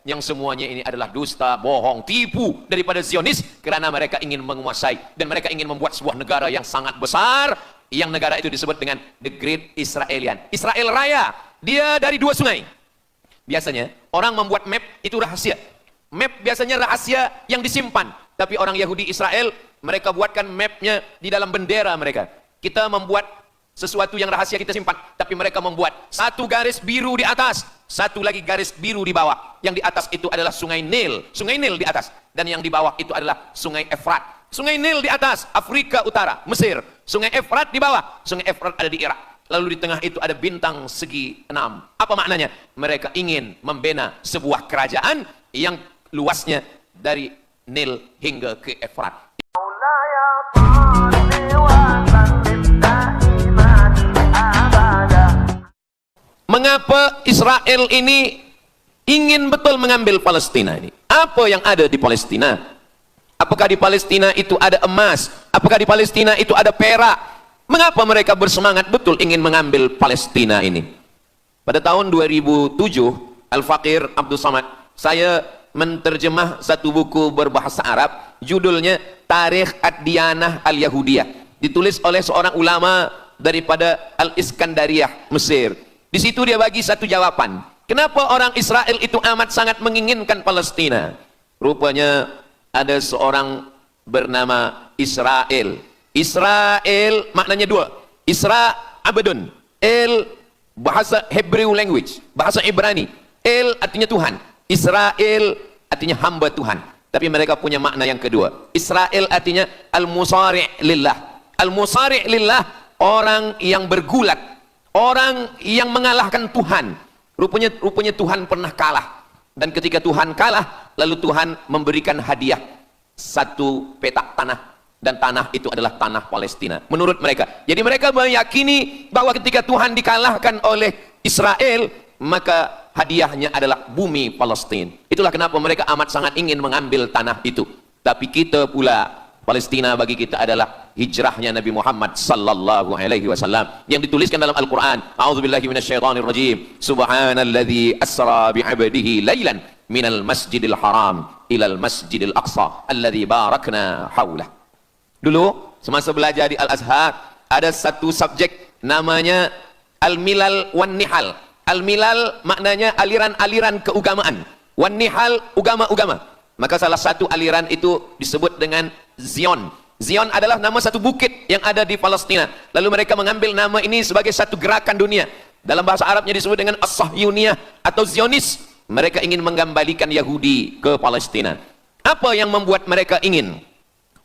yang semuanya ini adalah dusta, bohong, tipu daripada Zionis, kerana mereka ingin menguasai dan mereka ingin membuat sebuah negara yang sangat besar, yang negara itu disebut dengan The Great Israelian. Israel Raya, dia dari dua sungai. Biasanya orang membuat map itu rahasia. Map biasanya rahasia yang disimpan, tapi orang Yahudi Israel, mereka buatkan mapnya di dalam bendera mereka. Kita membuat sesuatu yang rahasia kita simpan, tapi mereka membuat satu garis biru di atas, satu lagi garis biru di bawah. Yang di atas itu adalah sungai Nil di atas, dan yang di bawah itu adalah sungai Efrat. Sungai Nil di atas, Afrika Utara, Mesir. Sungai Efrat di bawah, sungai Efrat ada di Irak. Lalu di tengah itu ada bintang segi 6. Apa maknanya? Mereka ingin membina sebuah kerajaan yang luasnya dari Nil hingga ke Efrat. Mengapa Israel ini ingin betul mengambil Palestina ini? Apa yang ada di Palestina? Apakah di Palestina itu ada emas? Apakah di Palestina itu ada perak? Mengapa mereka bersemangat betul ingin mengambil Palestina ini? Pada tahun 2007, Al-Faqir Abdul Samad, saya menterjemah satu buku berbahasa Arab, judulnya Tarikh Ad-Diyanah Al-Yahudiyah, ditulis oleh seorang ulama daripada Al-Iskandariyah, Mesir. Di situ dia bagi satu jawaban. Kenapa orang Israel itu amat sangat menginginkan Palestina? Rupanya ada seorang bernama Israel. Israel maknanya dua. Isra abadun. El bahasa Hebrew language, bahasa Ibrani. El artinya Tuhan. Israel artinya hamba Tuhan. Tapi mereka punya makna yang kedua. Israel artinya al-musari' lillah. Al-musari' lillah, orang yang bergulat, orang yang mengalahkan Tuhan. Rupanya Tuhan pernah kalah. Dan ketika Tuhan kalah, lalu Tuhan memberikan hadiah satu petak tanah. Dan tanah itu adalah tanah Palestina. Menurut mereka. Jadi mereka meyakini bahwa ketika Tuhan dikalahkan oleh Israel, maka hadiahnya adalah bumi Palestina. Itulah kenapa mereka amat sangat ingin mengambil tanah itu. Tapi kita pula, Palestina bagi kita adalah hijrahnya Nabi Muhammad sallallahu alaihi wasallam yang dituliskan dalam Al-Qur'an. A'udzubillahi minasyaitonir rajim. Subhanalladzi asra bi'abdihi lailan minal masjidil haram ilal masjidil aqsa alladzi barakna haulah. Dulu semasa belajar di Al-Azhar ada satu subjek namanya Al-Milal wan Nihal. Al-Milal maknanya aliran-aliran keagamaan. Wan Nihal agama-agama. Maka salah satu aliran itu disebut dengan Zion. Zion adalah nama satu bukit yang ada di Palestina. Lalu mereka mengambil nama ini sebagai satu gerakan dunia. Dalam bahasa Arabnya disebut dengan As-Sahyuniyah atau Zionis. Mereka ingin mengembalikan Yahudi ke Palestina. Apa yang membuat mereka ingin?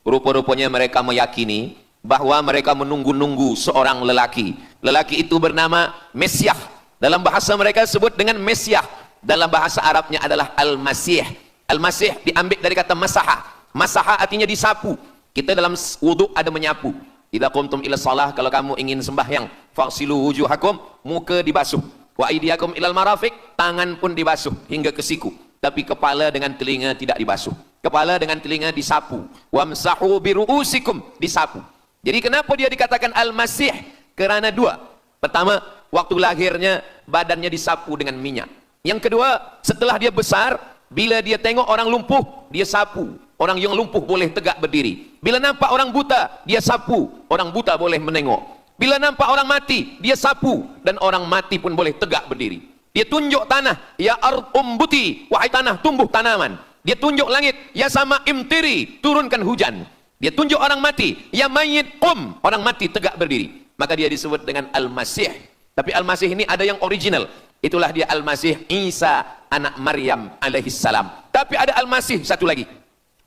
Rupa-rupanya mereka meyakini bahwa mereka menunggu-nunggu seorang lelaki. Lelaki itu bernama Mesiah. Dalam bahasa mereka sebut dengan Mesiah. Dalam bahasa Arabnya adalah Al-Masih. Al-Masih diambil dari kata masaha. Masaha artinya disapu. Kita dalam wudhu ada menyapu. Idza qumtum ila shalah, kalau kamu ingin sembahyang, faghsilu wujuhakum, muka dibasuh. Wa aydiyakum ilal marafiq, tangan pun dibasuh hingga ke siku. Tapi kepala dengan telinga tidak dibasuh. Kepala dengan telinga disapu. Wamsahu biru'usikum, disapu. Jadi kenapa dia dikatakan Al-Masih? Kerana dua. Pertama, waktu lahirnya badannya disapu dengan minyak. Yang kedua, setelah dia besar, bila dia tengok orang lumpuh, dia sapu. Orang yang lumpuh boleh tegak berdiri. Bila nampak orang buta, dia sapu. Orang buta boleh menengok. Bila nampak orang mati, dia sapu. Dan orang mati pun boleh tegak berdiri. Dia tunjuk tanah, ya ard umbuti, wahai tanah tumbuh tanaman. Dia tunjuk langit, ya sama imtiri, turunkan hujan. Dia tunjuk orang mati, ya mayit orang mati tegak berdiri. Maka dia disebut dengan Al-Masih. Tapi Al-Masih ini ada yang original. Itulah dia Al-Masih Isa anak Maryam alaihissalam. Tapi ada Al-Masih satu lagi,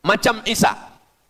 macam Isa.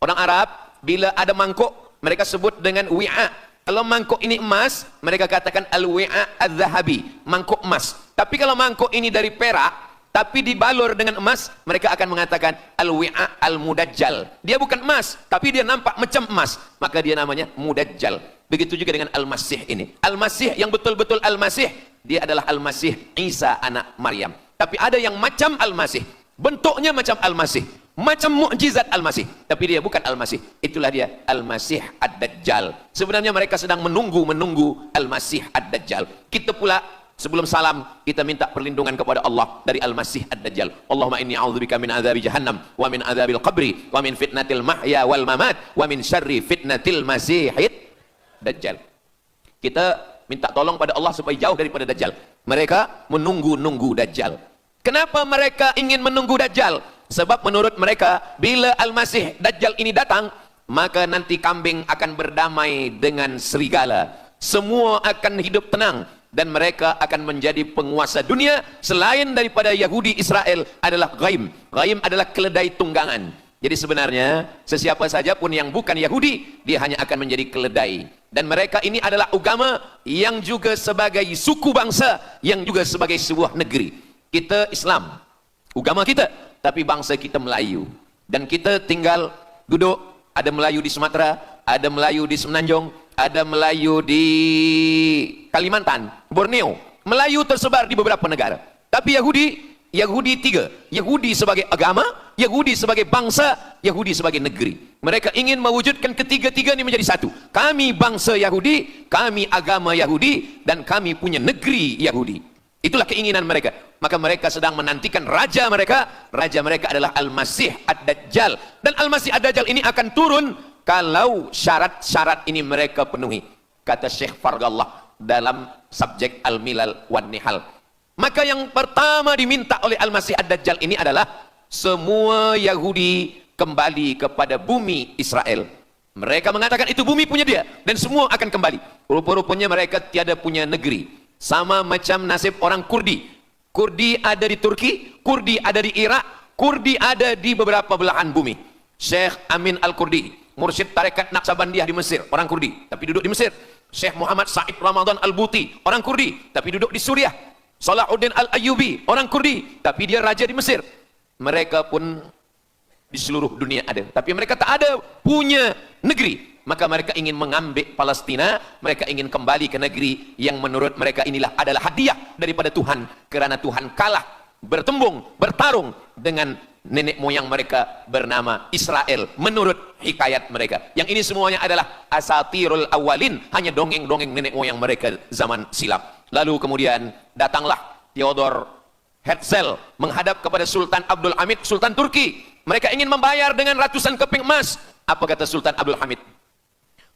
Orang Arab bila ada mangkuk, mereka sebut dengan wi'a. Kalau mangkuk ini emas, mereka katakan al-wi'a al-zahabi, mangkuk emas. Tapi kalau mangkuk ini dari perak, tapi dibalur dengan emas, mereka akan mengatakan al-wi'a al-mudajjal. Dia bukan emas, tapi dia nampak macam emas, maka dia namanya mudajjal. Begitu juga dengan Al-Masih ini. Al-Masih yang betul-betul Al-Masih, dia adalah Al-Masih Isa anak Maryam. Tapi ada yang macam Al-Masih, bentuknya macam Al-Masih, macam mukjizat Al-Masih, tapi dia bukan Al-Masih. Itulah dia Al-Masih Ad-Dajjal. Sebenarnya mereka sedang menunggu Al-Masih Ad-Dajjal. Kita pula Sebelum salam, kita minta perlindungan kepada Allah dari Al-Masih Ad-Dajjal. Allahumma inni a'udzubika min adzabi jahannam wa min adzabil qabri wa min fitnatil mahya wal mamat wa min syarri fitnatil masihid Dajjal. Kita minta tolong pada Allah supaya jauh daripada Dajjal. Mereka menunggu-nunggu Dajjal. Kenapa mereka ingin menunggu Dajjal? Sebab menurut mereka, bila Al-Masih Dajjal ini datang, maka nanti kambing akan berdamai dengan serigala. Semua akan hidup tenang. Dan mereka akan menjadi penguasa dunia. Selain daripada Yahudi Israel adalah ghaim. Ghaim adalah keledai tunggangan. Jadi sebenarnya sesiapa saja pun yang bukan Yahudi, dia hanya akan menjadi keledai. Dan mereka ini adalah agama yang juga sebagai suku bangsa, yang juga sebagai sebuah negeri. Kita Islam, agama kita, tapi bangsa kita Melayu. Dan kita tinggal duduk, ada Melayu di Sumatera, ada Melayu di Semenanjung, ada Melayu di Kalimantan, Borneo. Melayu tersebar di beberapa negara. Tapi Yahudi tiga. Yahudi sebagai agama, Yahudi sebagai bangsa, Yahudi sebagai negeri. Mereka ingin mewujudkan ketiga-tiga ini menjadi satu. Kami bangsa Yahudi, kami agama Yahudi, dan kami punya negeri Yahudi. Itulah keinginan mereka. Maka mereka sedang menantikan raja mereka. Raja mereka adalah Al-Masih Ad-Dajjal. Dan Al-Masih Ad-Dajjal ini akan turun kalau syarat-syarat ini mereka penuhi. Kata Syekh Fargallah dalam subjek Al-Milal wan Nihal. Maka yang pertama diminta oleh Al-Masih Ad-Dajjal ini adalah semua Yahudi kembali kepada bumi Israel. Mereka mengatakan itu bumi punya dia dan semua akan kembali. Rupa-rupanya mereka tiada punya negeri. Sama macam nasib orang Kurdi. Kurdi ada di Turki, Kurdi ada di Irak, Kurdi ada di beberapa belahan bumi. Syekh Amin Al-Kurdi, mursyid tarekat Naqsabandiyah di Mesir, orang Kurdi, tapi duduk di Mesir. Syekh Muhammad Said Ramadan Al-Buti, orang Kurdi, tapi duduk di Suriah. Salahuddin Al-Ayyubi, orang Kurdi, tapi dia raja di Mesir. Mereka pun di seluruh dunia ada, tapi mereka tak ada punya negeri. Maka mereka ingin mengambil Palestina, mereka ingin kembali ke negeri yang menurut mereka inilah adalah hadiah daripada Tuhan, kerana Tuhan kalah bertembung, bertarung dengan nenek moyang mereka bernama Israel menurut hikayat mereka. Yang ini semuanya adalah asatirul awalin, hanya dongeng-dongeng nenek moyang mereka zaman silam. Lalu kemudian datanglah Theodor Herzl menghadap kepada Sultan Abdul Hamid, Sultan Turki. Mereka ingin membayar dengan ratusan keping emas. Apa kata Sultan Abdul Hamid?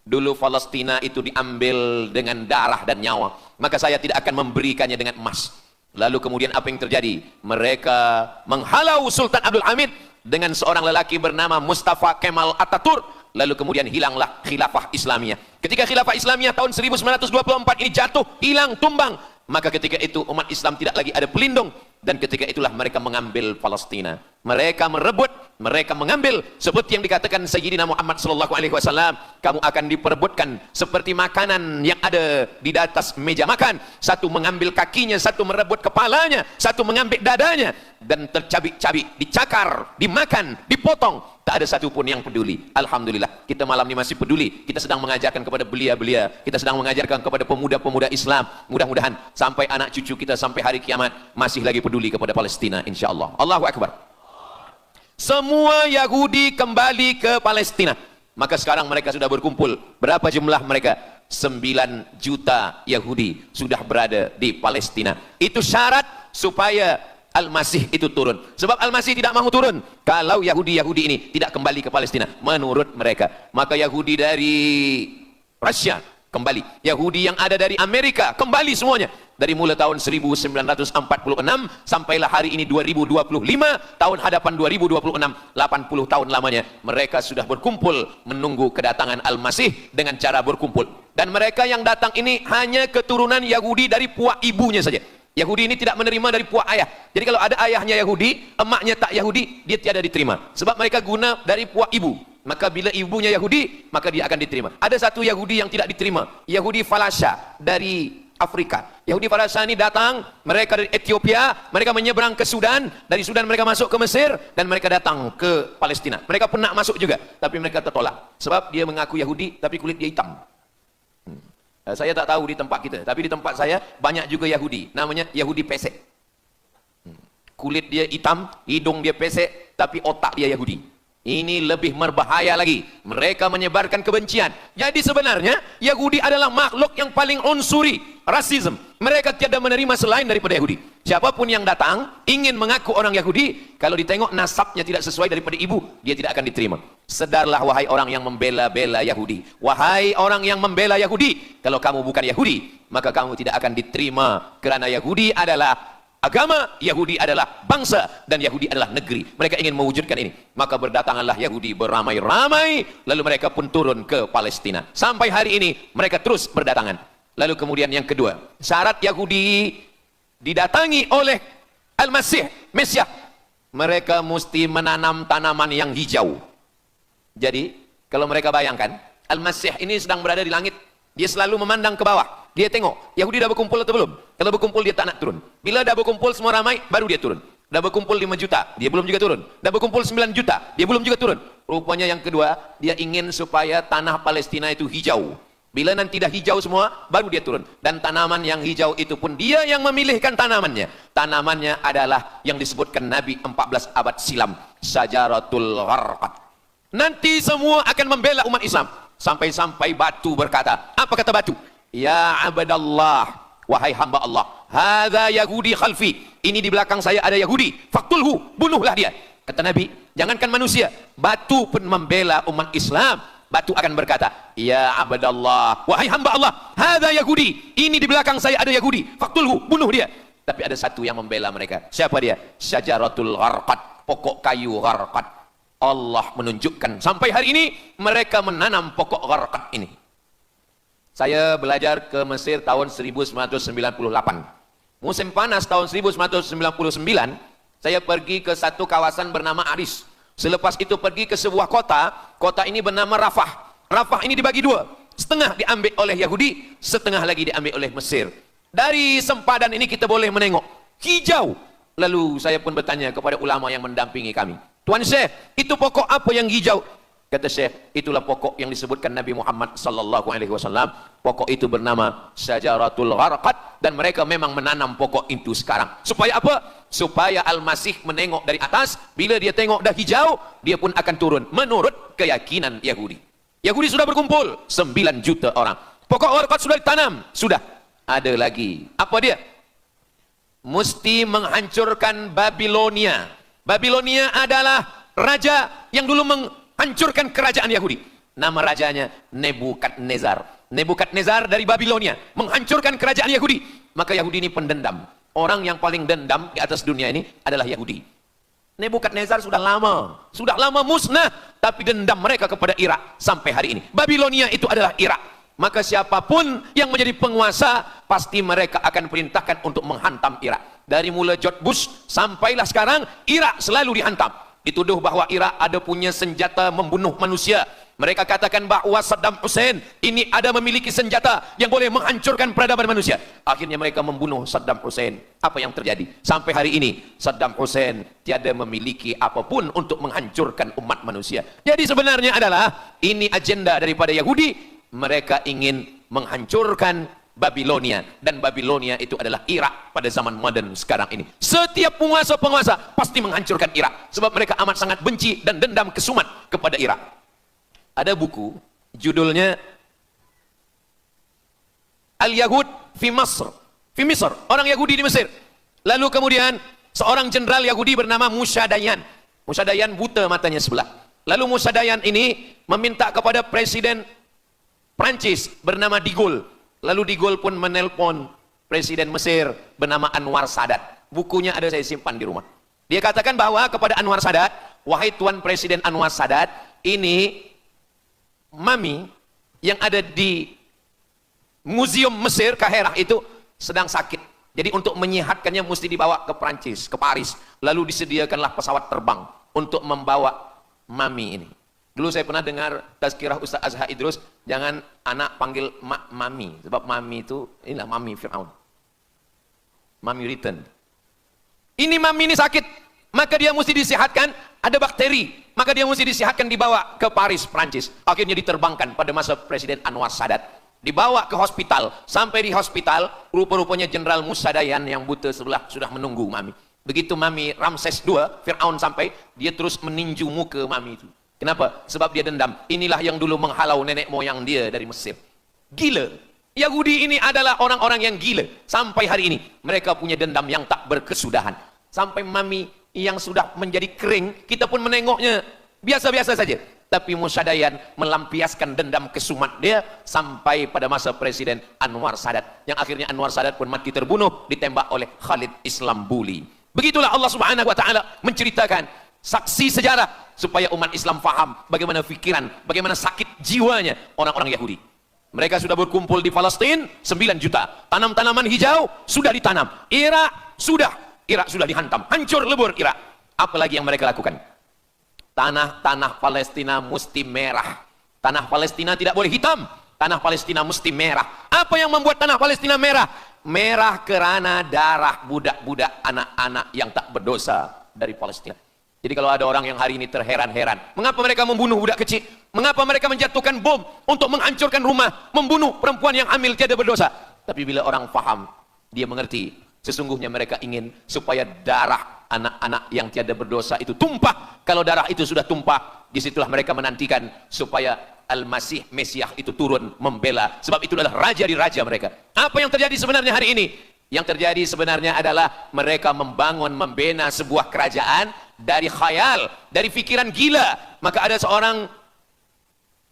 Dulu Palestina itu diambil dengan darah dan nyawa, maka saya tidak akan memberikannya dengan emas. Lalu kemudian apa yang terjadi? Mereka menghalau Sultan Abdul Hamid dengan seorang lelaki bernama Mustafa Kemal Ataturk. Lalu kemudian hilanglah khilafah Islamiyah. Ketika khilafah Islamiyah tahun 1924 ini jatuh, hilang, tumbang, maka ketika itu umat Islam tidak lagi ada pelindung. Dan ketika itulah mereka mengambil Palestina. Mereka merebut, mereka mengambil, seperti yang dikatakan Sayyidina Muhammad SAW, kamu akan diperebutkan seperti makanan yang ada di atas meja makan. Satu mengambil kakinya, satu merebut kepalanya, satu mengambil dadanya, dan tercabik-cabik, dicakar, dimakan, dipotong. Tak ada satu pun yang peduli. Alhamdulillah, kita malam ini masih peduli. Kita sedang mengajarkan kepada belia-belia, kita sedang mengajarkan kepada pemuda-pemuda Islam. Mudah-mudahan sampai anak cucu kita sampai hari kiamat masih lagi peduli kepada Palestina, insyaAllah. Allahu Akbar. Semua Yahudi kembali ke Palestina. Maka sekarang mereka sudah berkumpul. Berapa jumlah mereka? 9 juta Yahudi sudah berada di Palestina. Itu syarat supaya Al-Masih itu turun. Sebab Al-Masih tidak mahu turun kalau Yahudi-Yahudi ini tidak kembali ke Palestina menurut mereka. Maka Yahudi dari Rusia kembali, Yahudi yang ada dari Amerika kembali semuanya. Dari mulai tahun 1946 sampailah hari ini 2025, tahun hadapan 2026, 80 tahun lamanya mereka sudah berkumpul menunggu kedatangan Al-Masih dengan cara berkumpul. Dan mereka yang datang ini hanya keturunan Yahudi dari puak ibunya saja. Yahudi ini tidak menerima dari puak ayah. Jadi kalau ada ayahnya Yahudi, emaknya tak Yahudi, dia tiada diterima. Sebab mereka guna dari puak ibu. Maka bila ibunya Yahudi, maka dia akan diterima. Ada satu Yahudi yang tidak diterima, Yahudi Falasha dari Afrika. Yahudi Falasha ini datang, mereka dari Ethiopia, mereka menyeberang ke Sudan, dari Sudan mereka masuk ke Mesir, dan mereka datang ke Palestina. Mereka pernah masuk juga, tapi mereka tertolak. Sebab dia mengaku Yahudi, tapi kulit dia hitam. Saya tak tahu di tempat kita, tapi di tempat saya banyak juga Yahudi, namanya Yahudi pesek. Kulit dia hitam, hidung dia pesek, tapi otak dia Yahudi. Ini lebih berbahaya lagi. Mereka menyebarkan kebencian. Jadi sebenarnya Yahudi adalah makhluk yang paling unsuri, rasisme. Mereka tiada menerima selain daripada Yahudi. Siapapun yang datang ingin mengaku orang Yahudi, kalau ditengok nasabnya tidak sesuai daripada ibu, dia tidak akan diterima. Sedarlah wahai orang yang membela-bela Yahudi. Wahai orang yang membela Yahudi, kalau kamu bukan Yahudi, maka kamu tidak akan diterima. Kerana Yahudi adalah agama, Yahudi adalah bangsa, dan Yahudi adalah negeri. Mereka ingin mewujudkan ini. Maka berdatanganlah Yahudi beramai-ramai, lalu mereka pun turun ke Palestina. Sampai hari ini mereka terus berdatangan. Lalu kemudian yang kedua, syarat Yahudi didatangi oleh Al-Masih, Mesias, mereka mesti menanam tanaman yang hijau. Jadi kalau mereka bayangkan, Al-Masih ini sedang berada di langit, dia selalu memandang ke bawah. Dia tengok, Yahudi dah berkumpul atau belum? Kalau berkumpul, dia tak nak turun. Bila dah berkumpul semua ramai, baru dia turun. Dah berkumpul 5 juta, dia belum juga turun. Dah berkumpul 9 juta, dia belum juga turun. Rupanya yang kedua, dia ingin supaya tanah Palestina itu hijau. Bila nanti dah hijau semua, baru dia turun. Dan tanaman yang hijau itu pun dia yang memilihkan tanamannya. Tanamannya adalah yang disebutkan Nabi 14 abad silam, Syajaratul Gharqad. Nanti semua akan membela umat Islam. Sampai-sampai batu berkata, apa kata batu? Ya abadallah, wahai hamba Allah, hadza Yahudi khalfi, ini di belakang saya ada Yahudi, faktulhu, bunuhlah dia. Kata Nabi, jangankan manusia, batu pun membela umat Islam. Batu akan berkata, ya abadallah, wahai hamba Allah, hadza Yahudi, ini di belakang saya ada Yahudi, faktulhu, bunuh dia. Tapi ada satu yang membela mereka. Siapa dia? Syajaratul Gharqad, pokok kayu Gharqad. Allah menunjukkan sampai hari ini mereka menanam pokok Gharqad ini. Saya belajar ke Mesir tahun 1998. Musim panas tahun 1999, saya pergi ke satu kawasan bernama Aris. Selepas itu pergi ke sebuah kota, kota ini bernama Rafah. Rafah ini dibagi dua, setengah diambil oleh Yahudi, setengah lagi diambil oleh Mesir. Dari sempadan ini kita boleh menengok hijau. Lalu saya pun bertanya kepada ulama yang mendampingi kami, Tuan Syekh, itu pokok apa yang hijau? Kata Syekh, itulah pokok yang disebutkan Nabi Muhammad sallallahu alaihi wasallam. Pokok itu bernama Syajaratul Gharqad, dan mereka memang menanam pokok itu sekarang. Supaya apa? Supaya Al-Masih menengok dari atas, bila dia tengok dah hijau, dia pun akan turun menurut keyakinan Yahudi. Yahudi sudah berkumpul 9 juta orang. Pokok Gharqad sudah ditanam, sudah. Ada lagi. Apa dia? Mesti menghancurkan Babilonia. Babilonia adalah raja yang dulu hancurkan kerajaan Yahudi. Nama rajanya Nebukadnezar. Nebukadnezar dari Babilonia menghancurkan kerajaan Yahudi. Maka Yahudi ini pendendam. Orang yang paling dendam di atas dunia ini adalah Yahudi. Nebukadnezar sudah lama musnah, tapi dendam mereka kepada Irak sampai hari ini. Babilonia itu adalah Irak. Maka siapapun yang menjadi penguasa, pasti mereka akan perintahkan untuk menghantam Irak. Dari mula George Bush sampailah sekarang, Irak selalu dihantam. Dituduh bahwa Irak ada punya senjata membunuh manusia. Mereka katakan bahwa Saddam Hussein ini ada memiliki senjata yang boleh menghancurkan peradaban manusia. Akhirnya mereka membunuh Saddam Hussein. Apa yang terjadi? Sampai hari ini Saddam Hussein tiada memiliki apapun untuk menghancurkan umat manusia. Jadi sebenarnya adalah ini agenda daripada Yahudi. Mereka ingin menghancurkan Babilonia, dan Babilonia itu adalah Irak pada zaman modern sekarang ini. Setiap penguasa-penguasa pasti menghancurkan Irak, sebab mereka amat sangat benci dan dendam kesumat kepada Irak. Ada buku judulnya Al-Yahud fi Masr, orang Yahudi di Mesir. Lalu kemudian seorang jenderal Yahudi bernama Musa Dayan. Musa Dayan buta matanya sebelah. Lalu Musa Dayan ini meminta kepada Presiden Prancis bernama De Gaulle. Lalu De Gaulle pun menelpon Presiden Mesir bernama Anwar Sadat. Bukunya ada, saya simpan di rumah. Dia katakan bahwa kepada Anwar Sadat, wahai Tuan Presiden Anwar Sadat, ini mami yang ada di Museum Mesir Kaherah itu sedang sakit. Jadi untuk menyehatkannya mesti dibawa ke Prancis, ke Paris. Lalu disediakanlah pesawat terbang untuk membawa mami ini. Dulu saya pernah dengar tazkirah Ustaz Azhar Idrus, jangan anak panggil mami, sebab mami itu, inilah mami Fir'aun. Mami return. Ini mami ini sakit, maka dia mesti disihatkan, ada bakteri, maka dia mesti disihatkan, dibawa ke Paris, Prancis. Akhirnya diterbangkan pada masa Presiden Anwar Sadat. Dibawa ke hospital, sampai di hospital, rupa-rupanya Jenderal Musa Dayan yang buta sebelah sudah menunggu mami. Begitu mami Ramses II, Fir'aun sampai, dia terus meninju muka mami itu. Kenapa? Sebab dia dendam. Inilah yang dulu menghalau nenek moyang dia dari Mesir. Gila. Yahudi ini adalah orang-orang yang gila. Sampai hari ini, mereka punya dendam yang tak berkesudahan. Sampai mami yang sudah menjadi kering, kita pun menengoknya biasa-biasa saja. Tapi Musa Dayan melampiaskan dendam kesumat dia sampai pada masa Presiden Anwar Sadat. Yang akhirnya Anwar Sadat pun mati terbunuh, ditembak oleh Khalid Islambuli. Begitulah Allah Subhanahu wa Ta'ala menceritakan saksi sejarah supaya umat Islam faham bagaimana pikiran, bagaimana sakit jiwanya orang-orang Yahudi. Mereka sudah berkumpul di Palestina 9 juta. Tanam-tanaman hijau sudah ditanam. Irak sudah dihantam. Hancur lebur Irak. Apalagi yang mereka lakukan? Tanah Palestina mesti merah. Tanah Palestina tidak boleh hitam. Tanah Palestina mesti merah. Apa yang membuat tanah Palestina merah? Merah karena darah budak-budak anak-anak yang tak berdosa dari Palestina. Jadi kalau ada orang yang hari ini terheran-heran, mengapa mereka membunuh budak kecil? Mengapa mereka menjatuhkan bom untuk menghancurkan rumah, membunuh perempuan yang hamil tiada berdosa? Tapi bila orang faham, dia mengerti, sesungguhnya mereka ingin supaya darah anak-anak yang tiada berdosa itu tumpah. Kalau darah itu sudah tumpah, disitulah mereka menantikan supaya Al-Masih, Mesias itu turun membela. Sebab itu adalah raja di raja mereka. Apa yang terjadi sebenarnya hari ini? Yang terjadi sebenarnya adalah mereka membangun, membina sebuah kerajaan dari khayal, dari pikiran gila. Maka ada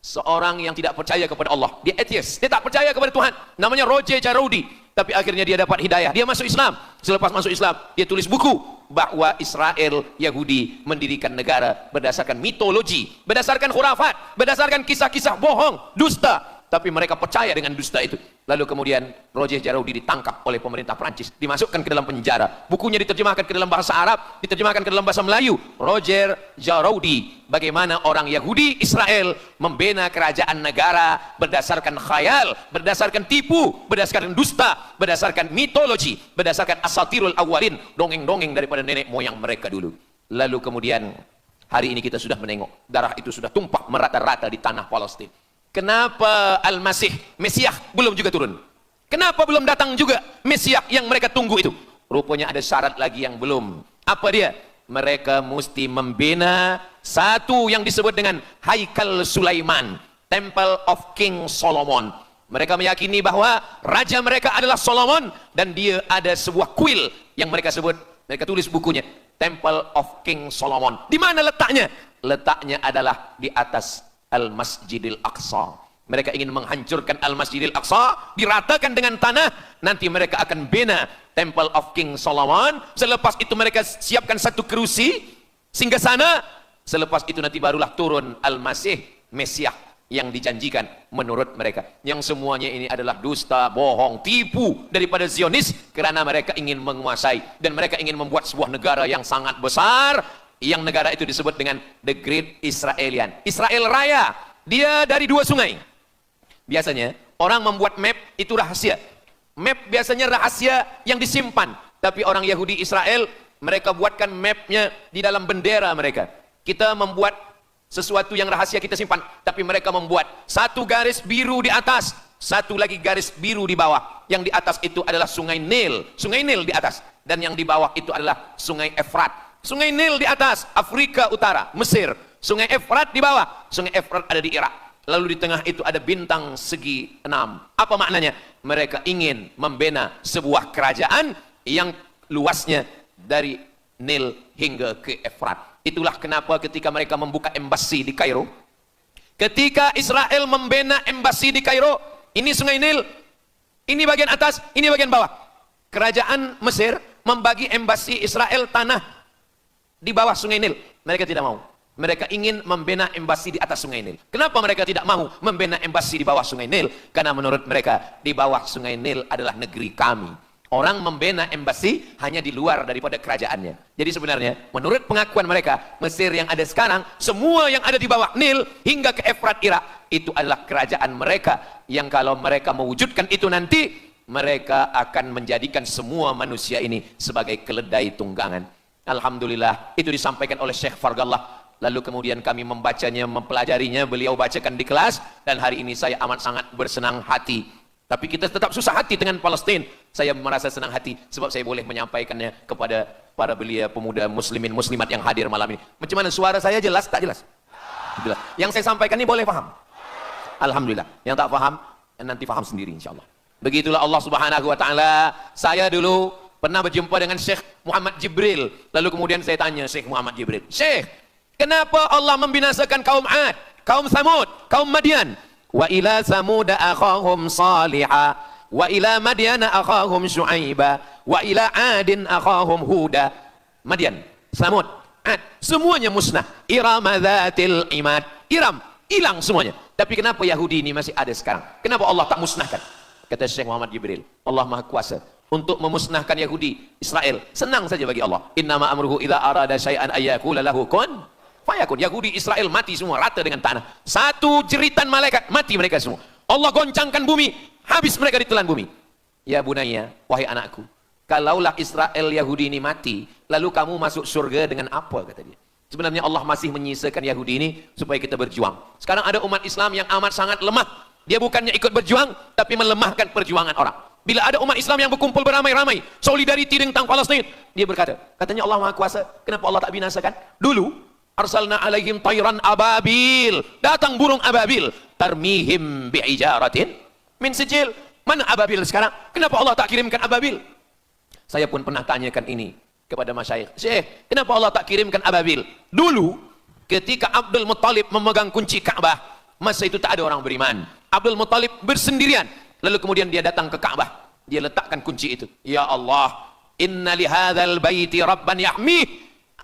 seorang yang tidak percaya kepada Allah. Dia atheist, dia tak percaya kepada Tuhan. Namanya Roger Jaroudi. Tapi akhirnya dia dapat hidayah. Dia masuk Islam. Selepas masuk Islam, dia tulis buku bahwa Israel, Yahudi mendirikan negara berdasarkan mitologi, berdasarkan khurafat, berdasarkan kisah-kisah bohong, dusta. Tapi mereka percaya dengan dusta itu. Lalu kemudian Roger Jaroudi ditangkap oleh pemerintah Prancis, dimasukkan ke dalam penjara. Bukunya diterjemahkan ke dalam bahasa Arab, diterjemahkan ke dalam bahasa Melayu. Roger Jaroudi, bagaimana orang Yahudi Israel membina kerajaan negara berdasarkan khayal, berdasarkan tipu, berdasarkan dusta, berdasarkan mitologi, berdasarkan asatirul awalin, dongeng-dongeng daripada nenek moyang mereka dulu. Lalu kemudian hari ini kita sudah menengok, darah itu sudah tumpah merata-rata di tanah Palestina. Kenapa Al-Masih, Mesias belum juga turun? Kenapa belum datang juga Mesias yang mereka tunggu itu? Rupanya ada syarat lagi yang belum. Apa dia? Mereka mesti membina satu yang disebut dengan Haikal Sulaiman, Temple of King Solomon. Mereka meyakini bahwa raja mereka adalah Solomon, dan dia ada sebuah kuil yang mereka sebut, mereka tulis bukunya, Temple of King Solomon. Di mana letaknya? Letaknya adalah di atas Al-Masjidil Aqsa. Mereka ingin menghancurkan Al-Masjidil Aqsa, diratakan dengan tanah. Nanti mereka akan bina Temple of King Solomon. Selepas itu mereka siapkan satu kerusi singgasana. Selepas itu nanti barulah turun Al-Masih, Mesias yang dijanjikan menurut mereka. Yang semuanya ini adalah dusta, bohong, tipu daripada Zionis, kerana mereka ingin menguasai dan mereka ingin membuat sebuah negara yang sangat besar. Yang negara itu disebut dengan The Great Israelian, Israel Raya. Dia dari 2 sungai. Biasanya orang membuat map itu rahasia. Map biasanya rahasia yang disimpan. Tapi orang Yahudi Israel, mereka buatkan mapnya di dalam bendera mereka. Kita membuat sesuatu yang rahasia kita simpan, tapi mereka membuat satu garis biru di atas, satu lagi garis biru di bawah. Yang di atas itu adalah Sungai Nil. Sungai Nil di atas, dan yang di bawah itu adalah Sungai Efrat. Sungai Nil di atas, Afrika Utara, Mesir. Sungai Efrat di bawah, Sungai Efrat ada di Irak. Lalu di tengah itu ada bintang segi 6. Apa maknanya? Mereka ingin membina sebuah kerajaan yang luasnya dari Nil hingga ke Efrat. Itulah kenapa ketika mereka membuka embasi di Kairo, ketika Israel membina embasi di Kairo, ini Sungai Nil, ini bagian atas, ini bagian bawah. Kerajaan Mesir membagi embasi Israel tanah di bawah Sungai Nil. Mereka tidak mau. Mereka ingin membina embasi di atas Sungai Nil. Kenapa mereka tidak mau membina embasi di bawah Sungai Nil? Karena menurut mereka di bawah Sungai Nil adalah negeri kami. Orang membina embasi hanya di luar daripada kerajaannya. Jadi sebenarnya menurut pengakuan mereka, Mesir yang ada sekarang, semua yang ada di bawah Nil hingga ke Efrat Irak, itu adalah kerajaan mereka. Yang kalau mereka mewujudkan itu nanti, mereka akan menjadikan semua manusia ini sebagai keledai tunggangan. Alhamdulillah, itu disampaikan oleh Syekh Fargallah. Lalu kemudian kami membacanya, mempelajarinya, beliau bacakan di kelas, dan hari ini saya amat sangat bersenang hati. Tapi kita tetap susah hati dengan Palestina. Saya merasa senang hati sebab saya boleh menyampaikannya kepada para belia pemuda muslimin muslimat yang hadir malam ini. Macam mana suara saya, jelas tak jelas? Jelas. Yang saya sampaikan ini boleh faham? Alhamdulillah. Yang tak faham nanti faham sendiri insyaallah. Begitulah Allah Subhanahu wa taala. Saya dulu pernah berjumpa dengan Syekh Muhammad Jibril. Lalu kemudian saya tanya Syekh Muhammad Jibril, "Syekh, kenapa Allah membinasakan kaum Ad, kaum Samud, kaum Madian? Wa ila Samud akhahum Salihah, wa ila Madian akhahum Syuaiba, wa ila Adin akhahum Huda." Madian, Samud, Ad, semuanya musnah. Iram dzatil imad. Iram, hilang semuanya. Tapi kenapa Yahudi ini masih ada sekarang? Kenapa Allah tak musnahkan? Kata Syekh Muhammad Jibril, Allah Maha Kuasa untuk memusnahkan Yahudi, Israel. Senang saja bagi Allah. Innama amruhu idza arada syai'an ayyakula lahu kun fayakun. Yahudi Israel mati semua rata dengan tanah. Satu jeritan malaikat mati mereka semua. Allah goncangkan bumi, habis mereka ditelan bumi. Ya bunayya, wahai anakku, kalaulah Israel Yahudi ini mati, lalu kamu masuk surga dengan apa, kata dia. Sebenarnya Allah masih menyisakan Yahudi ini supaya kita berjuang. Sekarang ada umat Islam yang amat sangat lemah. Dia bukannya ikut berjuang, tapi melemahkan perjuangan orang. Bila ada umat Islam yang berkumpul beramai-ramai, solidariti tentang Palestin, dia berkata, katanya Allah Maha Kuasa, kenapa Allah tak binasakan? Dulu, arsalna alaihim tayran ababil, datang burung ababil, tarmihim bi'ijaratin min sijil. Mana ababil sekarang? Kenapa Allah tak kirimkan ababil? Saya pun pernah tanyakan ini kepada masyayikh. Syekh, kenapa Allah tak kirimkan ababil? Dulu, ketika Abdul Muttalib memegang kunci Ka'bah, masa itu tak ada orang beriman. Abdul Muttalib bersendirian. Lalu kemudian dia datang ke Ka'bah. Dia letakkan kunci itu. Ya Allah, inna lihadzal baiti rabban yahmih.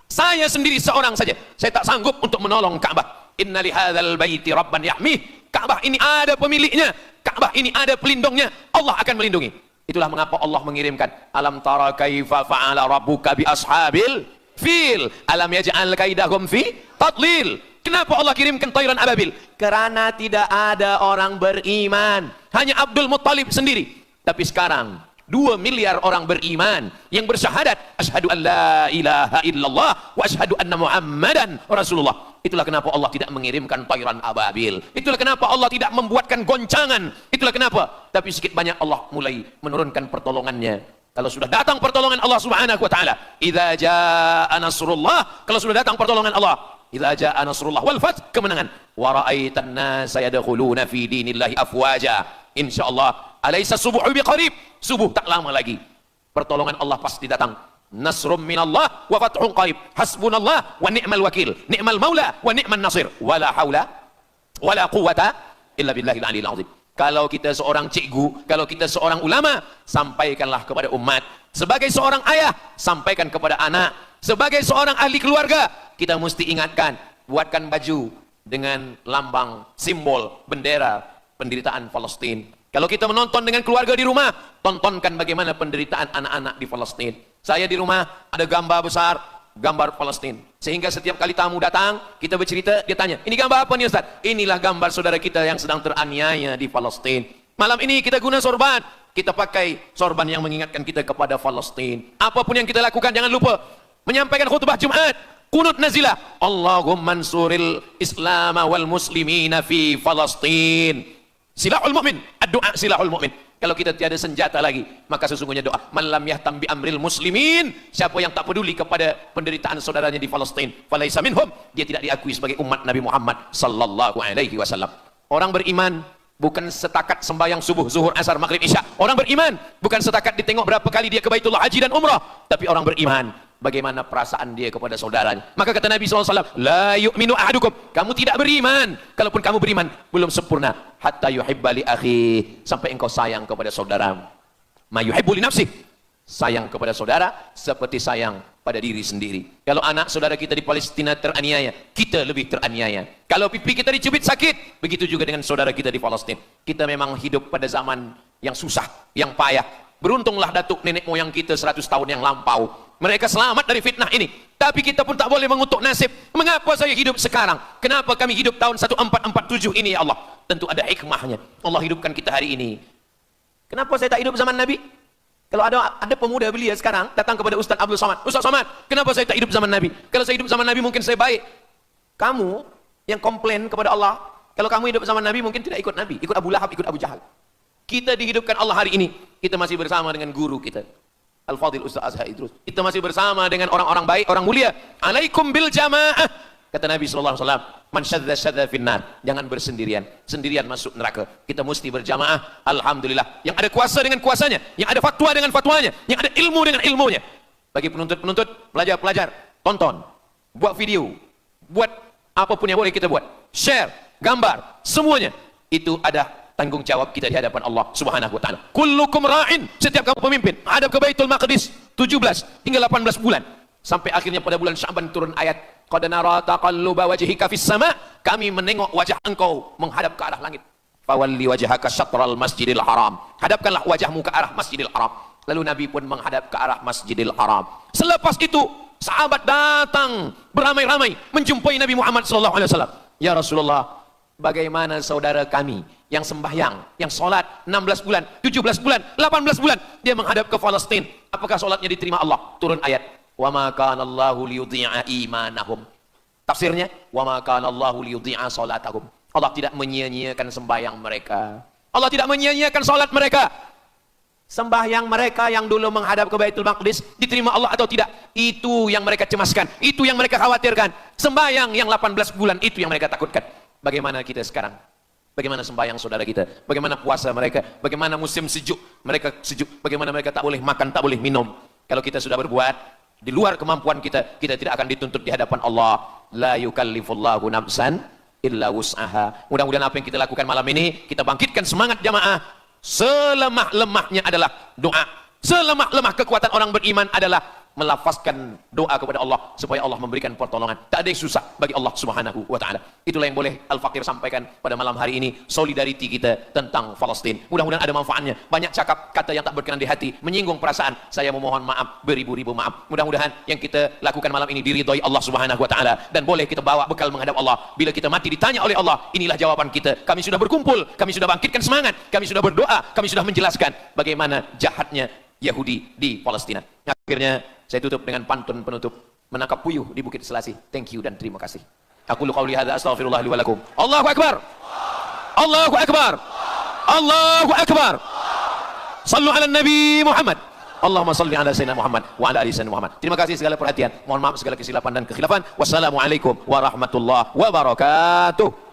Saya sendiri seorang saja. Saya tak sanggup untuk menolong Ka'bah. Inna lihadzal baiti rabban yahmih. Ka'bah ini ada pemiliknya. Ka'bah ini ada pelindungnya. Allah akan melindungi. Itulah mengapa Allah mengirimkan. Alam tara kaifa fa'ala rabbuka bi ashabil fil. Alam yaj'al kaidahum fi tadlil. Kenapa Allah kirimkan tayran ababil? Karena tidak ada orang beriman. Hanya Abdul Muttalib sendiri. Tapi sekarang 2 miliar orang beriman yang bersyahadat asyhadu an la ilaha illallah wa asyhadu anna Muhammadan Rasulullah. Itulah kenapa Allah tidak mengirimkan tayran ababil. Itulah kenapa Allah tidak membuatkan goncangan. Itulah kenapa. Tapi sedikit banyak Allah mulai menurunkan pertolongannya. Kalau sudah datang pertolongan Allah Subhanahu wa taala, idza jaa nasrullah, kalau sudah datang pertolongan Allah, idza jaa nasrullah wal fath, kemenangan, wa ra'aitan nasa yadkhuluna fi dinillahi afwaja. Insyaallah, alaysa subuhu biqarib, subuh tak lama lagi. Pertolongan Allah pasti datang. Nasrum minallah wa fathun qarib. Hasbunallah wa ni'mal wakil. Ni'mal maula wa ni'man nasir. Wala haula wala quwwata illa billahil aliyil azim. Kalau kita seorang cikgu, kalau kita seorang ulama, sampaikanlah kepada umat. Sebagai seorang ayah, sampaikan kepada anak. Sebagai seorang ahli keluarga, kita mesti ingatkan, buatkan baju dengan lambang, simbol, bendera penderitaan Palestina. Kalau kita menonton dengan keluarga di rumah, tontonkan bagaimana penderitaan anak-anak di Palestina. Saya di rumah ada gambar besar, gambar Palestina. Sehingga setiap kali tamu datang, kita bercerita, dia tanya, ini gambar apa nih Ustaz? Inilah gambar saudara kita yang sedang teraniaya di Palestina. Malam ini kita guna sorban, kita pakai sorban yang mengingatkan kita kepada Palestina. Apapun yang kita lakukan, jangan lupa menyampaikan khutbah Jumat, kunut nazilah, Allahumma ansuril Islam wal muslimina fi Palestina. Silahul mu'min, doa silahul mu'min. Kalau kita tiada senjata lagi, maka sesungguhnya doa. Man lam yahtam bi amril muslimin, siapa yang tak peduli kepada penderitaan saudaranya di Palestina, falaisa minhum, dia tidak diakui sebagai umat Nabi Muhammad sallallahu alaihi wasallam. Orang beriman bukan setakat sembahyang subuh, zuhur, asar, maghrib, isya. Orang beriman bukan setakat ditengok berapa kali dia ke Baitullah Haji dan Umrah, tapi orang beriman bagaimana perasaan dia kepada saudaranya. Maka kata Nabi SAW, la yu'minu ahadukum, kamu tidak beriman, kalaupun kamu beriman, belum sempurna, hatta yuhibba li akhi, sampai engkau sayang kepada saudara. Ma yuhibbu li nafsih, sayang kepada saudara seperti sayang pada diri sendiri. Kalau anak saudara kita di Palestina teraniaya, kita lebih teraniaya. Kalau pipi kita dicubit sakit, begitu juga dengan saudara kita di Palestina. Kita memang hidup pada zaman yang susah, yang payah. Beruntunglah datuk nenek moyang kita 100 tahun yang lampau, mereka selamat dari fitnah ini. Tapi kita pun tak boleh mengutuk nasib. Mengapa saya hidup sekarang? Kenapa kami hidup tahun 1447 ini ya Allah? Tentu ada hikmahnya. Allah hidupkan kita hari ini. Kenapa saya tak hidup zaman Nabi? Kalau ada pemuda belia sekarang datang kepada Ustaz Abdul Somad, Ustaz Somad, kenapa saya tak hidup zaman Nabi? Kalau saya hidup zaman Nabi mungkin saya baik. Kamu yang komplain kepada Allah, kalau kamu hidup zaman Nabi mungkin tidak ikut Nabi, ikut Abu Lahab, ikut Abu Jahal. Kita dihidupkan Allah hari ini. Kita masih bersama dengan guru kita, Al-Fadhil Ustaz Azhar Idrus. Kita masih bersama dengan orang-orang baik, orang mulia. Alaikum bil jamaah. Kata Nabi SAW, man syadza syadza finnar. Jangan bersendirian. Sendirian masuk neraka. Kita mesti berjamaah. Alhamdulillah. Yang ada kuasa dengan kuasanya. Yang ada fatwa dengan fatwanya. Yang ada ilmu dengan ilmunya. Bagi penuntut-penuntut, pelajar-pelajar, tonton. Buat video. Buat apapun yang boleh kita buat. Share, gambar, semuanya. Itu ada tanggung jawab kita di hadapan Allah Subhanahu wa taala. Kullukum ra'in. Setiap kamu pemimpin. Hadap ke Baitul Maqdis 17 hingga 18 bulan. Sampai akhirnya pada bulan Sya'ban turun ayat, qad nara taqalluba wajhika fis sama', kami menengok wajah engkau menghadap ke arah langit. Fawalli wajhaka syatral masjidil haram. Hadapkanlah wajahmu ke arah Masjidil Haram. Lalu Nabi pun menghadap ke arah Masjidil Haram. Selepas itu sahabat datang beramai-ramai menjumpai Nabi Muhammad SAW. Ya Rasulullah, bagaimana saudara kami yang sembahyang, yang sholat 16 bulan, 17 bulan, 18 bulan, dia menghadap ke Palestina. Apakah sholatnya diterima Allah? Turun ayat, wa ma kana Allahu liyudhi'a imanahum. Tafsirnya, wa ma kana Allahu liyudhi'a salatahum. Allah tidak menyia-nyiakan sembahyang mereka. Allah tidak menyia-nyiakan salat mereka. Sembahyang mereka yang dulu menghadap ke Baitul Maqdis diterima Allah atau tidak? Itu yang mereka cemaskan, itu yang mereka khawatirkan. Sembahyang yang 18 bulan itu yang mereka takutkan. Bagaimana kita sekarang? Bagaimana sembahyang saudara kita? Bagaimana puasa mereka? Bagaimana musim sejuk? Mereka sejuk. Bagaimana mereka tak boleh makan, tak boleh minum? Kalau kita sudah berbuat di luar kemampuan kita, kita tidak akan dituntut di hadapan Allah. La yukallifullahu nafsan illa wus'aha. Mudah-mudahan apa yang kita lakukan malam ini, kita bangkitkan semangat jamaah. Selemah-lemahnya adalah doa. Selemah-lemah kekuatan orang beriman adalah melafazkan doa kepada Allah supaya Allah memberikan pertolongan. Tak ada yang susah bagi Allah Subhanahu wa taala. Itulah yang boleh Al-Fakir sampaikan pada malam hari ini, solidariti kita tentang Palestina. Mudah-mudahan ada manfaatnya. Banyak cakap kata yang tak berkenan di hati, menyinggung perasaan. Saya memohon maaf beribu-ribu maaf. Mudah-mudahan yang kita lakukan malam ini diridhai Allah Subhanahu wa taala dan boleh kita bawa bekal menghadap Allah. Bila kita mati ditanya oleh Allah, inilah jawaban kita. Kami sudah berkumpul, kami sudah bangkitkan semangat, kami sudah berdoa, kami sudah menjelaskan bagaimana jahatnya Yahudi di Palestina. Akhirnya saya tutup dengan pantun penutup, menangkap puyuh di Bukit Selasi. Thank you dan terima kasih. Aku qauli hadza astaghfirullah li wa lakum. Allahu akbar. Allahu akbar. Allahu akbar. Sallu ala Nabi Muhammad. Allahumma salli ala sayyidina Muhammad wa ala ali sayyidina Muhammad. Terima kasih segala perhatian. Mohon maaf segala kesilapan dan kekhilafan. Wassalamualaikum warahmatullahi wabarakatuh.